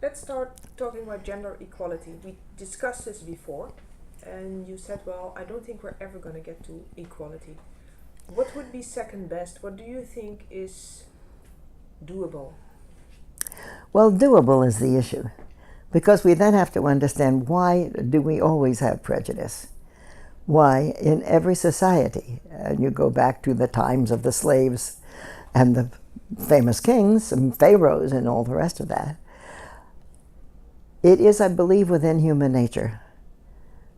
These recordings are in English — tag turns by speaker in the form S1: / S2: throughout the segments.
S1: Let's start talking about gender equality. We discussed this before, and you said, well, I don't think we're ever going to get to equality. What would be second best? What do you think is doable?
S2: Well, doable is the issue, because we then have to understand, why do we always have prejudice? Why, in every society, and you go back to the times of the slaves and the famous kings and pharaohs and all the rest of that, it is, I believe, within human nature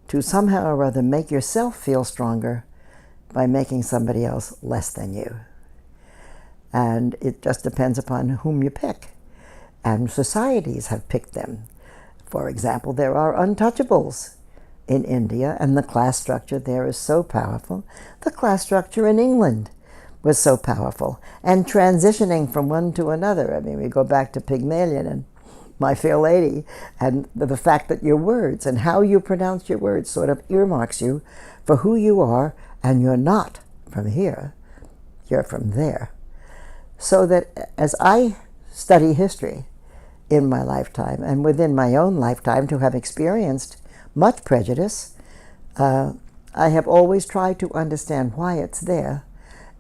S2: to somehow or other make yourself feel stronger by making somebody else less than you. And it just depends upon whom you pick. And societies have picked them. For example, there are untouchables in India, and the class structure there is so powerful. The class structure in England was so powerful. And transitioning from one to another, I mean, we go back to Pygmalion and My Fair Lady, and the fact that your words and how you pronounce your words sort of earmarks you for who you are, and you're not from here, you're from there. So that as I study history in my lifetime, and within my own lifetime to have experienced much prejudice, I have always tried to understand why it's there.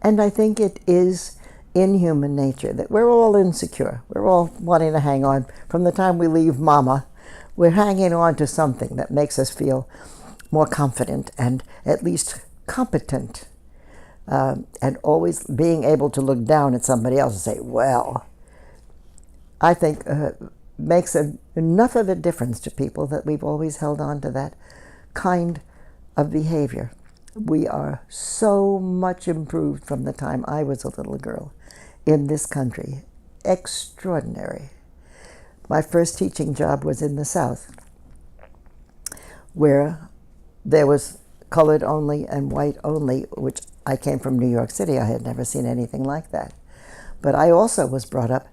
S2: And I think it is in human nature that we're all insecure. We're all wanting to hang on. From the time we leave mama, we're hanging on to something that makes us feel more confident and at least competent. And always being able to look down at somebody else and say, well, I think makes enough of a difference to people that we've always held on to that kind of behavior. We are so much improved from the time I was a little girl in this country. Extraordinary. My first teaching job was in the South, where there was colored only and white only, which I came from New York City. I had never seen anything like that. But I also was brought up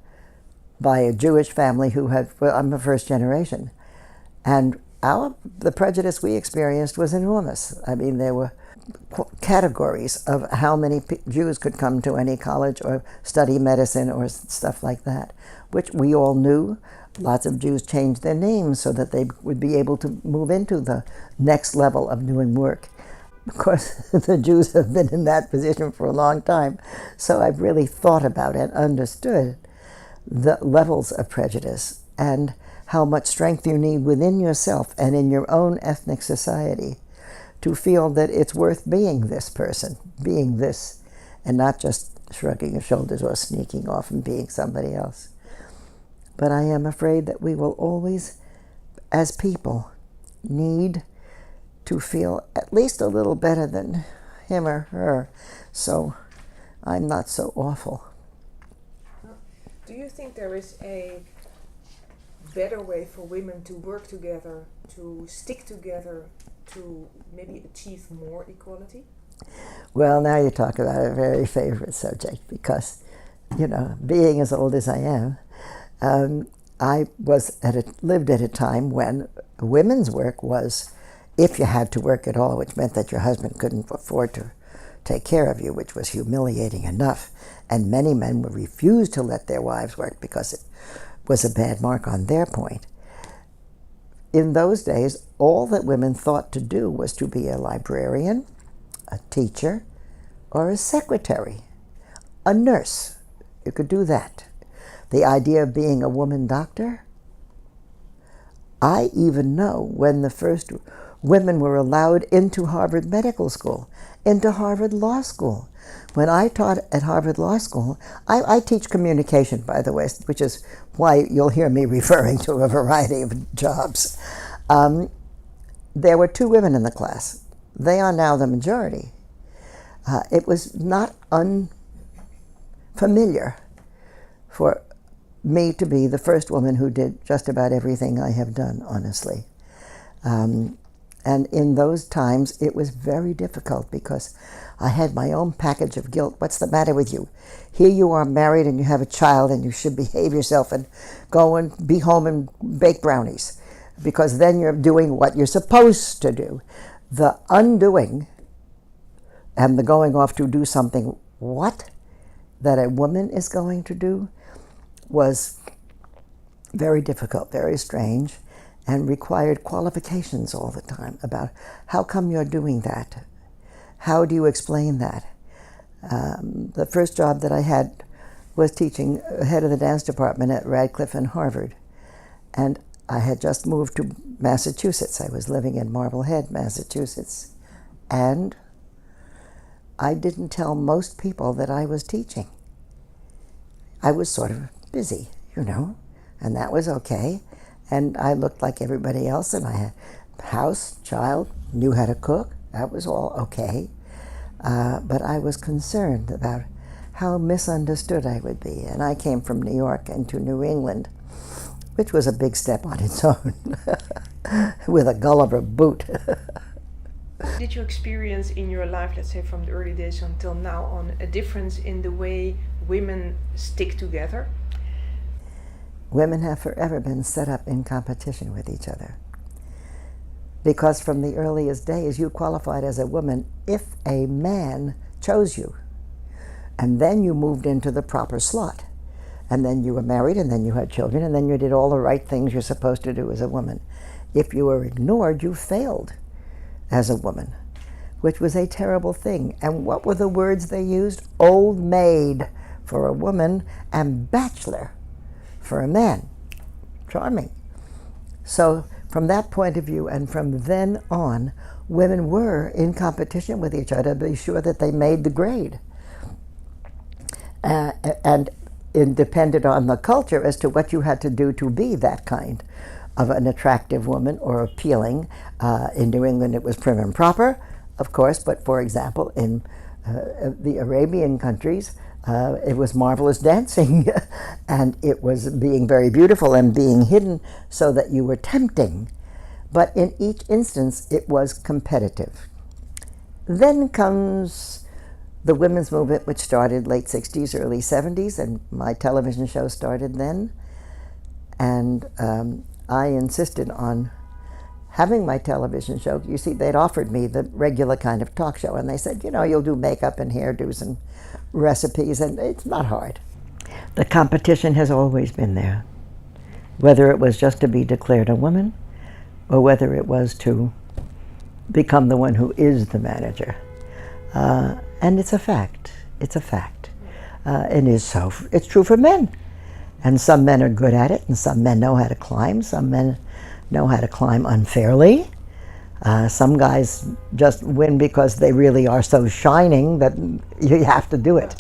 S2: by a Jewish family who had, well, I'm a first generation. And the prejudice we experienced was enormous. I mean, there were categories of how many Jews could come to any college or study medicine or stuff like that, which we all knew. Lots of Jews changed their names so that they would be able to move into the next level of doing work. Of course, the Jews have been in that position for a long time, so I've really thought about and understood the levels of prejudice and how much strength you need within yourself and in your own ethnic society to feel that it's worth being this person, being this, and not just shrugging your shoulders or sneaking off and being somebody else. But I am afraid that we will always, as people, need to feel at least a little better than him or her, so I'm not so awful.
S1: Do you think there is a better way for women to work together, to stick together, to maybe achieve more equality?
S2: Well, now you talk about a very favorite subject, because, being as old as I am, I lived at a time when women's work was, if you had to work at all, which meant that your husband couldn't afford to take care of you, which was humiliating enough. And many men would refuse to let their wives work because it was a bad mark on their point. In those days, all that women thought to do was to be a librarian, a teacher, or a secretary, a nurse. You could do that. The idea of being a woman doctor? I even know when the first women were allowed into Harvard Medical School, into Harvard Law School. When I taught at Harvard Law School, I teach communication, by the way, which is why you'll hear me referring to a variety of jobs. There were 2 women in the class. They are now the majority. It was not unfamiliar for me to be the first woman who did just about everything I have done, honestly. And in those times, it was very difficult because I had my own package of guilt. What's the matter with you? Here you are married and you have a child and you should behave yourself and go and be home and bake brownies, because then you're doing what you're supposed to do. The undoing and the going off to do something that a woman is going to do was very difficult, very strange, and required qualifications all the time about how come you're doing that? How do you explain that? The first job that I had was teaching head of the dance department at Radcliffe and Harvard. And I had just moved to Massachusetts. I was living in Marblehead, Massachusetts. And I didn't tell most people that I was teaching. I was sort of busy, you know, and that was okay. And I looked like everybody else, and I had house, child, knew how to cook. That was all okay. But I was concerned about how misunderstood I would be. And I came from New York into New England, which was a big step on its own, with a Gulliver boot.
S1: Did you experience in your life, let's say from the early days until now, on a difference in the way women stick together?
S2: Women have forever been set up in competition with each other. Because from the earliest days, you qualified as a woman if a man chose you. And then you moved into the proper slot. And then you were married, and then you had children, and then you did all the right things you're supposed to do as a woman. If you were ignored, you failed as a woman, which was a terrible thing. And what were the words they used? Old maid for a woman and bachelor for a man. Charming. So from that point of view, and from then on, women were in competition with each other to be sure that they made the grade. And it depended on the culture as to what you had to do to be that kind of an attractive woman or appealing. In New England it was prim and proper, of course, but for example, in the Arabian countries, it was marvelous dancing, and it was being very beautiful and being hidden so that you were tempting. But in each instance, it was competitive. Then comes the women's movement, which started late 60s, early 70s, and my television show started then. And I insisted on having my television show. You see, they'd offered me the regular kind of talk show, and they said, you know, you'll do makeup and hairdos and recipes, and it's not hard. The competition has always been there, whether it was just to be declared a woman or whether it was to become the one who is the manager. And it's a fact. It's a fact. And it's true for men. And some men are good at it, and some men know how to climb. Some men know how to climb unfairly. Some guys just win because they really are so shining that you have to do it.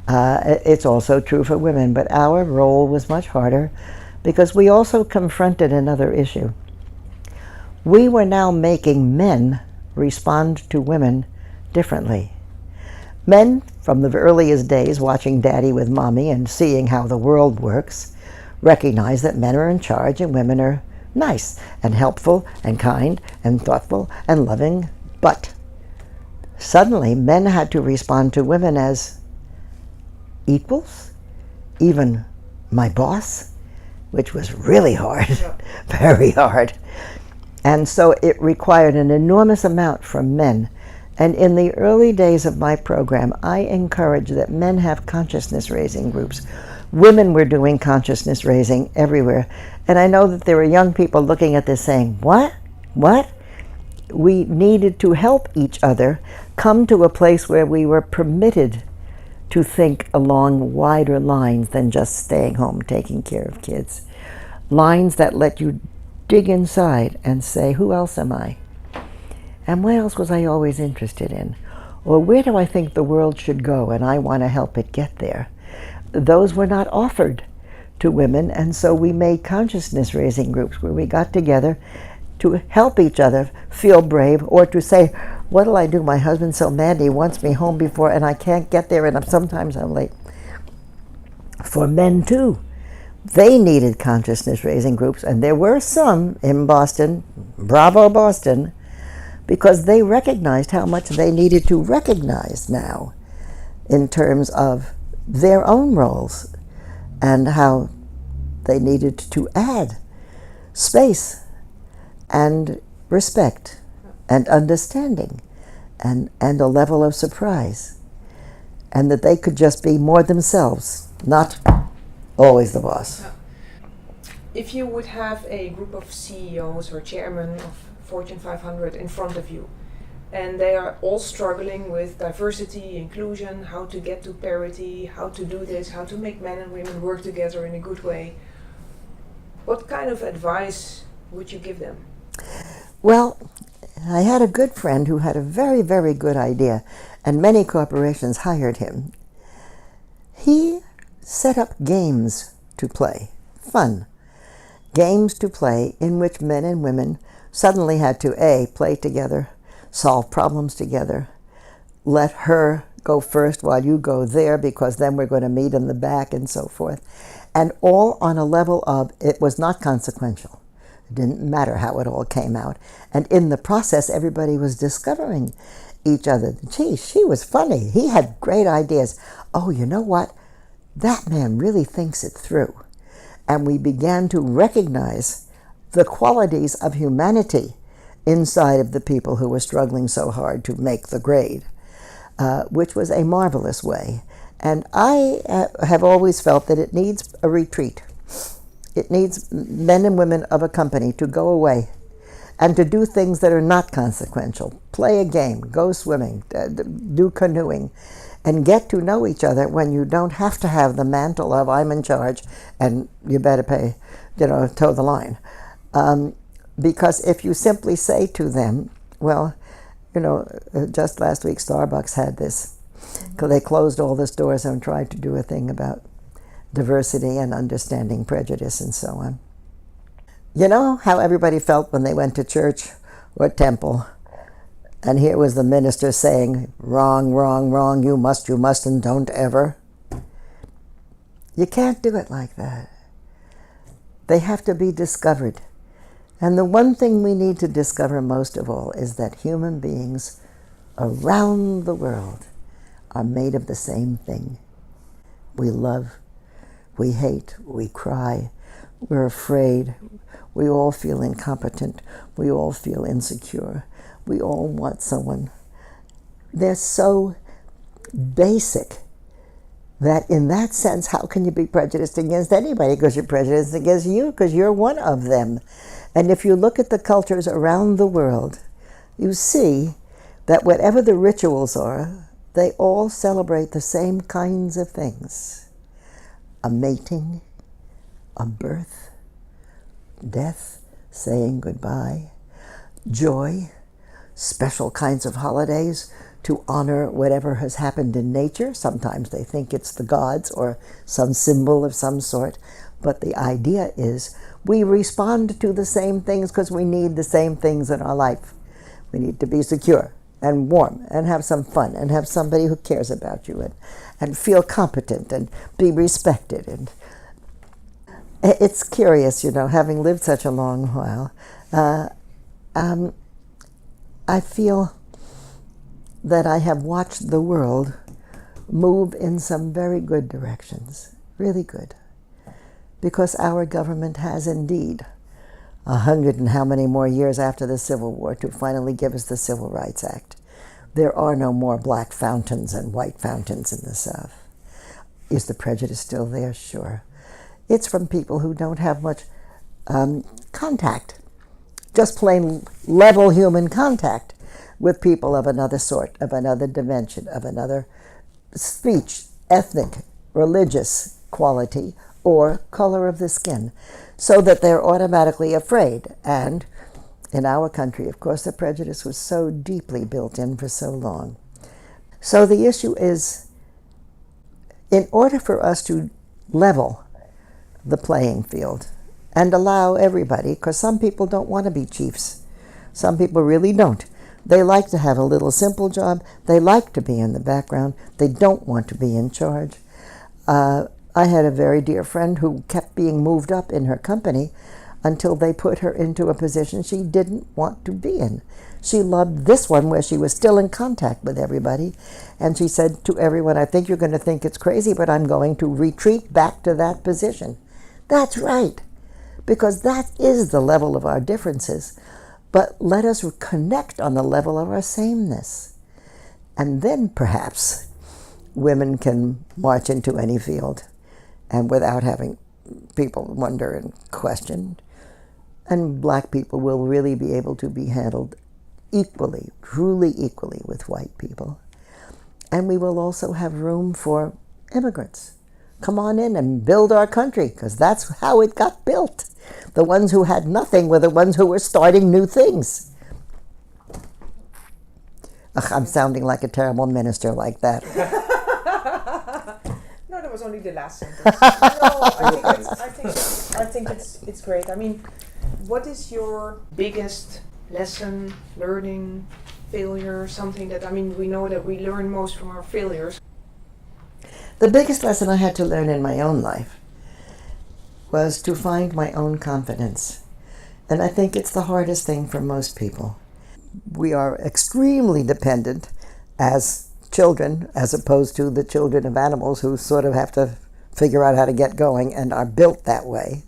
S2: It's also true for women, but our role was much harder because we also confronted another issue. We were now making men respond to women differently. Men, from the earliest days, watching Daddy with Mommy and seeing how the world works, recognize that men are in charge and women are nice and helpful and kind and thoughtful and loving. But suddenly, men had to respond to women as equals, even my boss, which was really hard, very hard. And so it required an enormous amount from men. And in the early days of my program, I encouraged that men have consciousness-raising groups. Women were doing consciousness-raising everywhere. And I know that there were young people looking at this saying, what? What? We needed to help each other come to a place where we were permitted to think along wider lines than just staying home, taking care of kids. Lines that let you dig inside and say, who else am I? And what else was I always interested in? Or where do I think the world should go and I want to help it get there? Those were not offered to women, and so we made consciousness-raising groups where we got together to help each other feel brave, or to say, what'll I do? My husband's so mad, he wants me home before, and I can't get there, and sometimes I'm late. For men too, they needed consciousness-raising groups, and there were some in Boston, bravo Boston, because they recognized how much they needed to recognize now in terms of their own roles and how they needed to add space and respect and understanding and a level of surprise, and that they could just be more themselves, not always the boss.
S1: if you would have a group of CEOs or chairmen of Fortune 500 in front of you, and they are all struggling with diversity, inclusion, how to get to parity, how to do this, how to make men and women work together in a good way, what kind of advice would you give them?
S2: Well, I had a good friend who had a very, very good idea, and many corporations hired him. He set up games to play, fun games to play in which men and women suddenly had to A, play together, solve problems together, let her go first while you go there because then we're going to meet in the back and so forth. And all on a level of it was not consequential. It didn't matter how it all came out. And in the process, everybody was discovering each other. Gee, she was funny. He had great ideas. Oh, you know what? That man really thinks it through. And we began to recognize the qualities of humanity inside of the people who were struggling so hard to make the grade, which was a marvelous way. And I have always felt that it needs a retreat. It needs men and women of a company to go away and to do things that are not consequential. Play a game, go swimming, do canoeing, and get to know each other when you don't have to have the mantle of I'm in charge and you better pay, toe the line. Because if you simply say to them, well, just last week Starbucks had this, because they closed all the stores and tried to do a thing about diversity and understanding prejudice and so on. You know how everybody felt when they went to church or temple, and here was the minister saying, wrong, wrong, wrong, you must, and don't ever. You can't do it like that. They have to be discovered. And the one thing we need to discover most of all is that human beings around the world are made of the same thing. We love, we hate, we cry, we're afraid, we all feel incompetent, we all feel insecure, we all want someone. They're so basic that in that sense, how can you be prejudiced against anybody? Because you're prejudiced against you, because you're one of them. And if you look at the cultures around the world, you see that whatever the rituals are, they all celebrate the same kinds of things. A mating, a birth, death, saying goodbye, joy, special kinds of holidays to honor whatever has happened in nature. Sometimes they think it's the gods or some symbol of some sort. But the idea is we respond to the same things because we need the same things in our life. We need to be secure and warm and have some fun and have somebody who cares about you and feel competent and be respected. And it's curious, having lived such a long while, I feel that I have watched the world move in some very good directions, really good, because our government has indeed 100 and how many more years after the Civil War to finally give us the Civil Rights Act. There are no more black fountains and white fountains in the South. Is the prejudice still there? Sure. It's from people who don't have much contact, just plain level human contact with people of another sort, of another dimension, of another speech, ethnic, religious quality, or color of the skin, so that they're automatically afraid. And in our country, of course, the prejudice was so deeply built in for so long. So the issue is, in order for us to level the playing field and allow everybody, because some people don't want to be chiefs. Some people really don't. They like to have a little simple job. They like to be in the background. They don't want to be in charge. I had a very dear friend who kept being moved up in her company until they put her into a position she didn't want to be in. She loved this one where she was still in contact with everybody. And she said to everyone, I think you're going to think it's crazy, but I'm going to retreat back to that position. That's right, because that is the level of our differences. But let us connect on the level of our sameness. And then perhaps women can march into any field and without having people wonder and question. And black people will really be able to be handled equally, truly equally with white people. And we will also have room for immigrants. Come on in and build our country, because that's how it got built. The ones who had nothing were the ones who were starting new things. Ugh, I'm sounding like a terrible minister like that.
S1: No, that was only the last sentence. No, I think it's great. I mean, what is your biggest lesson, learning, failure, something that, I mean, we know that we learn most from our failures.
S2: The biggest lesson I had to learn in my own life was to find my own confidence. And I think it's the hardest thing for most people. We are extremely dependent as children, as opposed to the children of animals who sort of have to figure out how to get going and are built that way.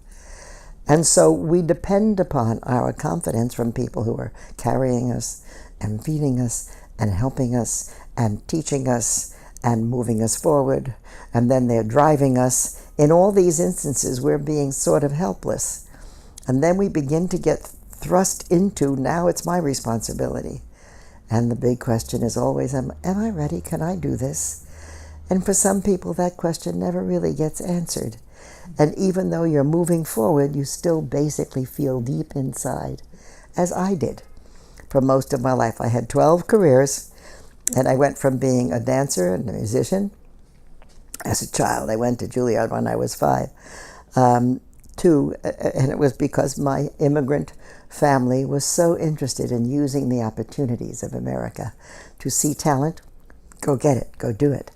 S2: And so we depend upon our confidence from people who are carrying us and feeding us and helping us and teaching us and moving us forward. And then they're driving us. In all these instances, we're being sort of helpless. And then we begin to get thrust into, now it's my responsibility. And the big question is always, am I ready? Can I do this? And for some people, that question never really gets answered. And even though you're moving forward, you still basically feel deep inside, as I did. For most of my life, I had 12 careers, and I went from being a dancer and a musician. As a child, I went to Juilliard when I was 5. And it was because my immigrant family was so interested in using the opportunities of America to see talent, go get it, go do it.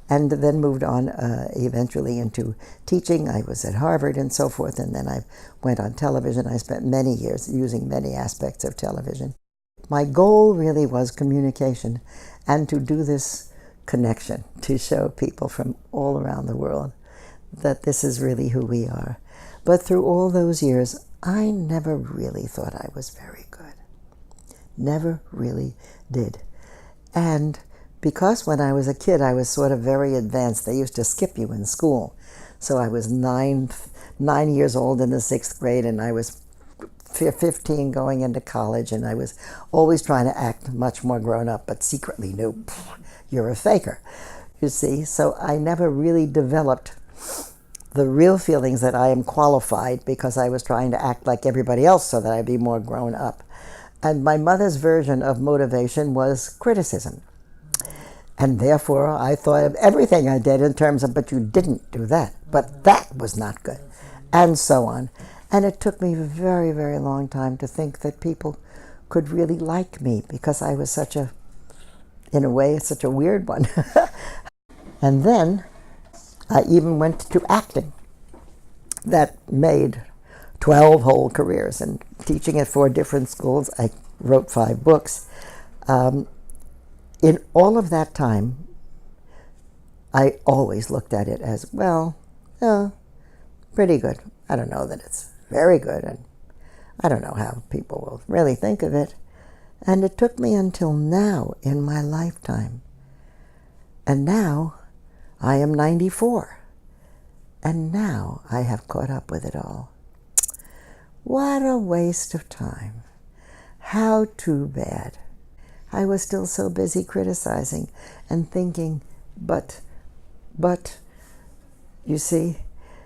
S2: And then moved on eventually into teaching. I was at Harvard and so forth, and then I went on television. I spent many years using many aspects of television. My goal really was communication and to do this connection, to show people from all around the world that this is really who we are. But through all those years, I never really thought I was very good. Never really did. And because when I was a kid, I was sort of very advanced. They used to skip you in school. So I was 9 years old in the 6th grade, and I was 15 going into college, and I was always trying to act much more grown up, but secretly knew, you're a faker, you see. So I never really developed the real feelings that I am qualified, because I was trying to act like everybody else so that I'd be more grown up. And my mother's version of motivation was criticism. And therefore, I thought of everything I did in terms of, but you didn't do that, but that was not good, and so on. And it took me a very, very long time to think that people could really like me, because I was such a, in a way, such a weird one. And then I even went to acting. That made 12 whole careers, and teaching at 4 different schools. I wrote 5 books. In all of that time, I always looked at it as, well, pretty good. I don't know that it's very good, and I don't know how people will really think of it. And it took me until now in my lifetime. And now I am 94. And now I have caught up with it all. What a waste of time. How too bad. I was still so busy criticizing and thinking, but, you see.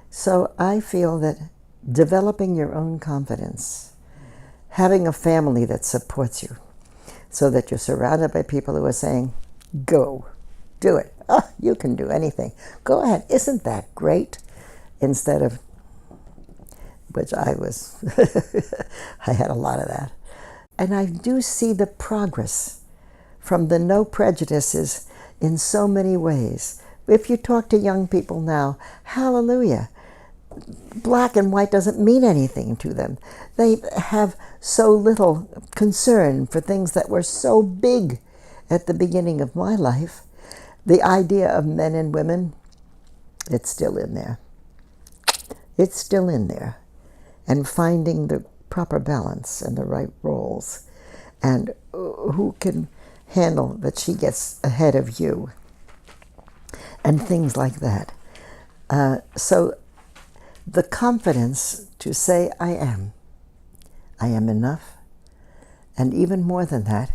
S2: So I feel that developing your own confidence, having a family that supports you, so that you're surrounded by people who are saying, go, do it. Oh, you can do anything. Go ahead. Isn't that great? Instead of, which I was, I had a lot of that. And I do see the progress from the no prejudices in so many ways. If you talk to young people now, hallelujah, black and white doesn't mean anything to them. They have so little concern for things that were so big at the beginning of my life. The idea of men and women, it's still in there. It's still in there. And finding the proper balance and the right roles, and who can handle that she gets ahead of you, and things like that. So the confidence to say, I am enough, and even more than that,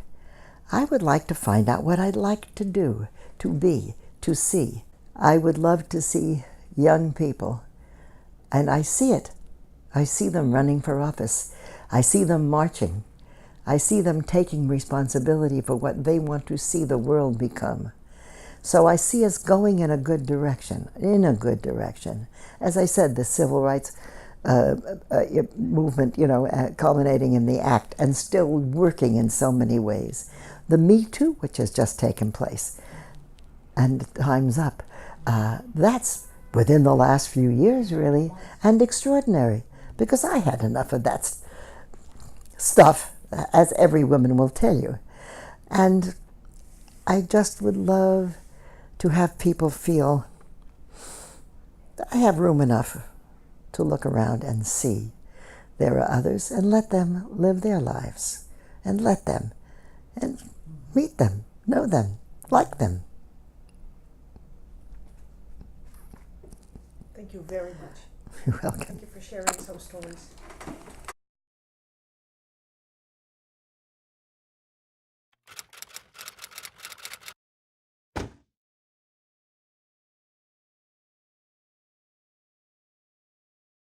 S2: I would like to find out what I'd like to do, to be, to see. I would love to see young people, and I see it. I see them running for office. I see them marching. I see them taking responsibility for what they want to see the world become. So I see us going in a good direction, As I said, the civil rights movement, culminating in the act and still working in so many ways. The Me Too, which has just taken place, and Time's Up, that's within the last few years, really, and extraordinary, because I had enough of that stuff, as every woman will tell you. And I just would love to have people feel I have room enough to look around and see there are others, and let them live their lives, and let them, and meet them, know them, like them.
S1: Thank you very much.
S2: You're welcome.
S1: Thank you for sharing some stories.